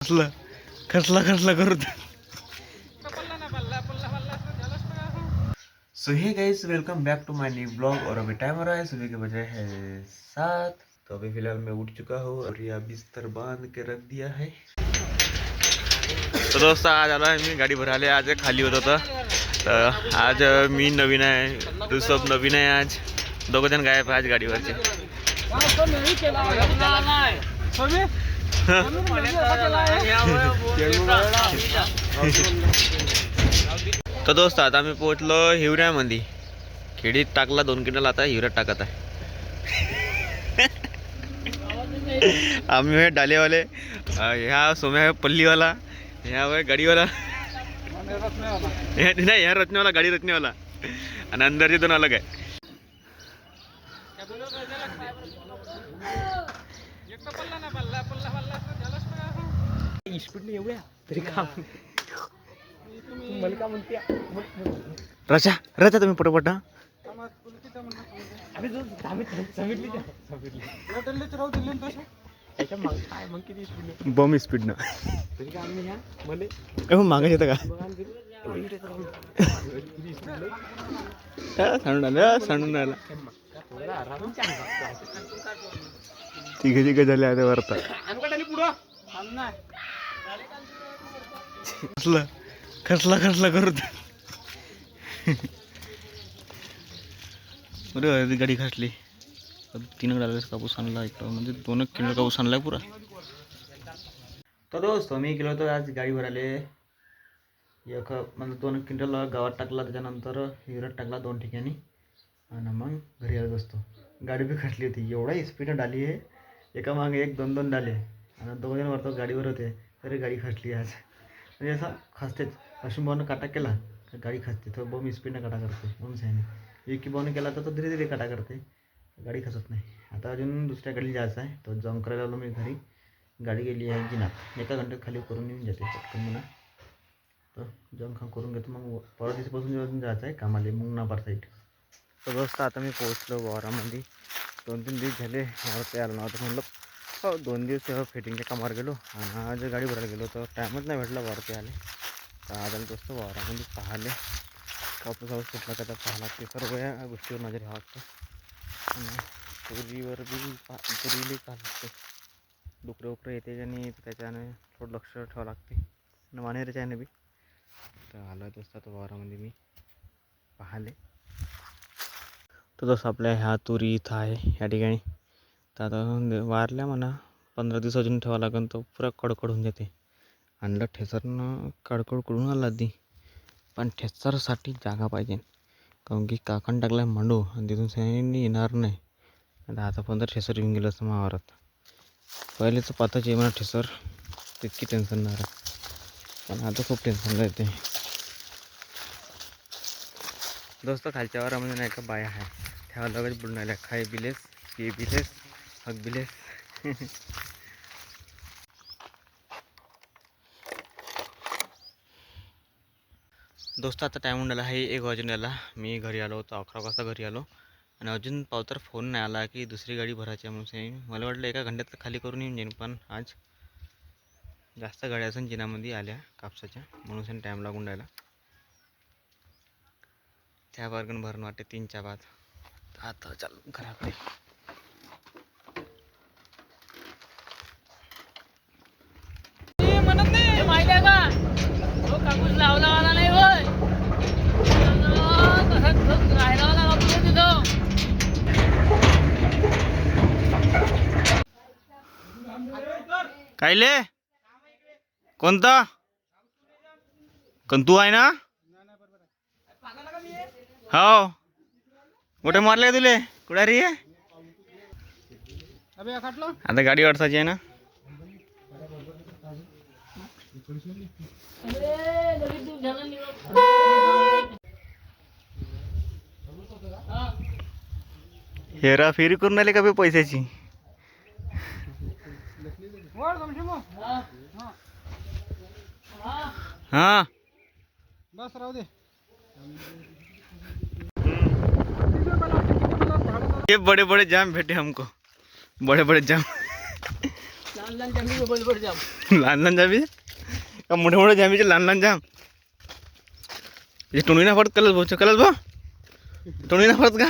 खसला खसला खसला करू. So hey guys, welcome back to my new blog. और अभी टाइम हो रहा है सुबह के बजे है 7। तो अभी फिलहाल मैं उठ चुका हूँ और यह बिस्तर बांध के रख दिया है। तो दोस्तों आज आला मी गाडी भराले, आज खाली होत होतं. तर आज मी नवीन आहे, तू सब नवीन आहे. आज दोघं जण गायब आज गाडीवरचे. तर दोस्त आता आम्ही पोहोचलो हिवऱ्यामध्ये. खेडीत टाकला 2 क्विंटल, आता हिवऱ्यात टाकत आहे. आम्ही हे डालेवाले, ह्या सोम्या पल्लीवाला, ह्या वय गाडीवाला, नाही ह्या रचनेवाला, गाडी रचनेवाला, आणि अंदरचे 2 अलग आहे. रचा रचा तुम्ही पटपट. बम स्पीड न मागे येतं का? सांडून राहिला. तिघे झाले आता वरता. खसला खसला करू. अरे गाडी खसली. 3 डालेस कापूस आणला इकडं, म्हणजे 2 किलो कापूस आणलाय पुरा. तर दोस्त मी गेलो होतो आज गाडी भराले. एक म्हणजे 2 क्विंटल गावात टाकला, त्याच्यानंतर हिवऱ्यात टाकला 2 ठिकाणी, आणि मग घरी आलो असतो. गाडी बी खसली होती. एवढा स्पीड डाली आहे, एका मागे एक 2-2 डाले, आणि 2 जण वरतो गाडीवर होते, तरी गाडी खसली आज. म्हणजे असं खसतेच. अशी भावनं काटा केला तर गाडी खसते. तो बम स्पीडनं काटा करते. म्हणून सांगितलं एक भावनं केला तर तो धीरे धीरे काटा करते, गाडी खसत नाही. आता अजून दुसऱ्या गाडीला जायचं आहे, तो जॉईन करायला आलो मी घरी. गाडी गेली आहे जिनात. एका घंट्यात खाली करून येऊन जाते पटकन म्हणा. तर जॉईन करून घेतो, मग परवा दिवसापासून जायचं आहे कामाला मुंगनाबार साईड. तर दोस्त आता मी पोहोचलो वावरामध्ये. 2-3 दिवस झाले वावरात आलो नव्हतं. म्हणलं 2 दिवस फिटिंगच्या कामावर गेलो, आणि आज गाडी भरायला गेलो तर टाईमच नाही भेटला वावरते आले. तर आज आलो दोस्त वावरामध्ये पाहिले. कापूस हाऊस कुठला का पाहा लागते, सर्व या गोष्टीवर नजर घ्यावं लागतं. आणि तुरीवर बी तुरीला पाहा लागते. डुकरं येते, आणि त्याच्याने थोडं लक्ष ठेवावं लागते, आणि वानेरच्या याने बी. तर आलो दोस्त आता वावरामध्ये मी पाहिले. तर दोस्त आपल्या ह्या तुरी इथं आहे ह्या ठिकाणी. तर आता वारल्या म्हणा 15 दिवस अजून ठेवावं लागेल, तर पुरा कडकड होऊन जाते. आणलं ठेसरनं कडकड करून आला ती, पण ठेसरसाठी जागा पाहिजे. काऊन की काकण टाकला मांडू, आणि तिथून सैनी येणार नाही. आता आतापर्यंत ठेसर येऊन गेलं असतं मावारात. पहिलेच पाताच आहे म्हणा ठेसर, तितकी टेन्शन नाही राहत, पण आता खूप टेन्शन राहते. दोस्त खालच्या वारामध्ये नाही का बाया आहे, ठेवा लगेच बुडून राहिल्या. खाय बिलेस, पी बिलेस, हक बिलेस. दोस्त आता टाईम होऊन आला आहे 1 वाजून आला. मी घरी आलो होतो 11 वाजता घरी आलो, आणि अजून पावतर फोन नाही आला की दुसरी गाडी भरायची आहे म्हणून. मला वाटलं एका घंट्यात खाली करून येऊन जाईन, पण आज जास्त गाड्या असून जिनामध्ये आल्या कापसाच्या, म्हणून टाईम लागून राहिला. त्या वर्गण भरून वाटते 3च्या बाद. आता चालू घराकडे. कापूस लावला नाही होय, कायले कोणता कंतू आहे ना? हो कुठे मारले तुले? कुठे रे? आता गाडी अडसाची आहे ना. हेरा फेरी करून आले का बे पैशाची? हाँ बस राहू दे. ये बड़े बड़े जाम भेटे हमको, बड़े बड़े जाम. लहान लहान जामी बंद पड जाम लहान लहान जामी का मोठे मोठे जामीचे लहान लहान जाम हे टोणी ना फडत कलस भाऊ टोणी ना फडत का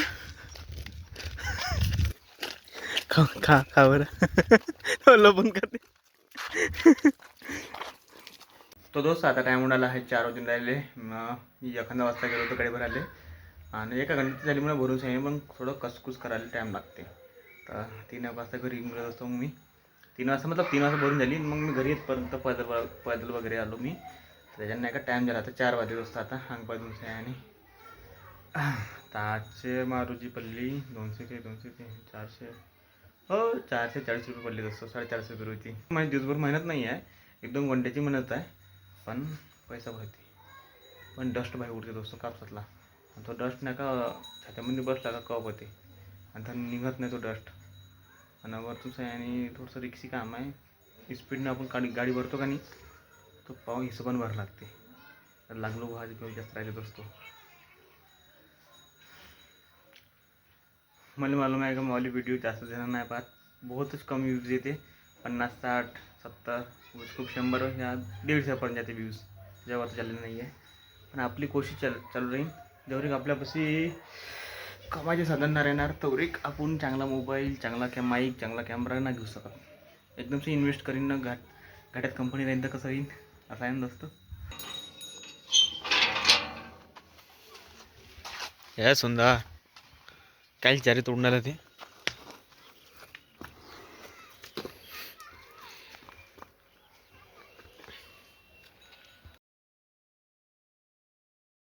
खा खा खा बरं लपून करते तो दोस्त आता टाईम उडाला आहे 4 वाजून राहिले मी एखादा वाजता गेलो होतो गाडी भरायला आणि एका घंटे झाली मला भरून सांगितलं मग थोडं कसकूस करायला टाईम लागते तर 3 वाजता घरी मिळत असतो मग मी 3 वाजता मतलब 3 वाजता भरून झाली मग मी घरी येतपर्यंत पैदल वगैरे आलो मी त्याच्यानं नाही का टाईम झाला आता 4 वाजले असतं आता अंग पाय आहे आणि ताजचे मारुजी पल्ली 200 ते 400 हो 440 रुपये पडले असतो 450 रुपये होती माझी दिवसभर मेहनत नाही आहे 1-2 घंट्याची मेहनत आहे पण पैसा भरते पण डस्ट बाहेर उडते दोस्तो कापसातला आणि तो डस्ट नाही का छात्यामध्ये बसला का कप होते आणि तर निघत नाही तो डस्ट आणि वरतूच आहे आणि थोडंसं रिक्सी काम आहे स्पीडनं आपण गाडी भरतो का नाही तो पाव हिशोबाने भरावं लागते तर लागलो भाजी घेऊन जास्त राहिले दोस्तो मला मालूम आहे का मावली व्हिडिओ जास्त जण नाही पाहत बहुतच कमी व्ह्यूज येते 50, 60, 70 खूप 100 या 150पर्यंत जाते व्ह्यूज त्याच्यावरती चाललेलं नाही आहे पण आपली कोशिश चालू राहील जेवढी आपल्यापाशी कमाईचे साधन नाही राहणार तेवढे आपण चांगला मोबाईल चांगला माईक चांगला कॅमेरा ना घेऊ शकत एकदमशी इन्व्हेस्ट करीन ना घाट्यात कंपनी राहील तर कसं होईल असं आहे ना दोस्त या सुंदर काय चारी तोडणार ते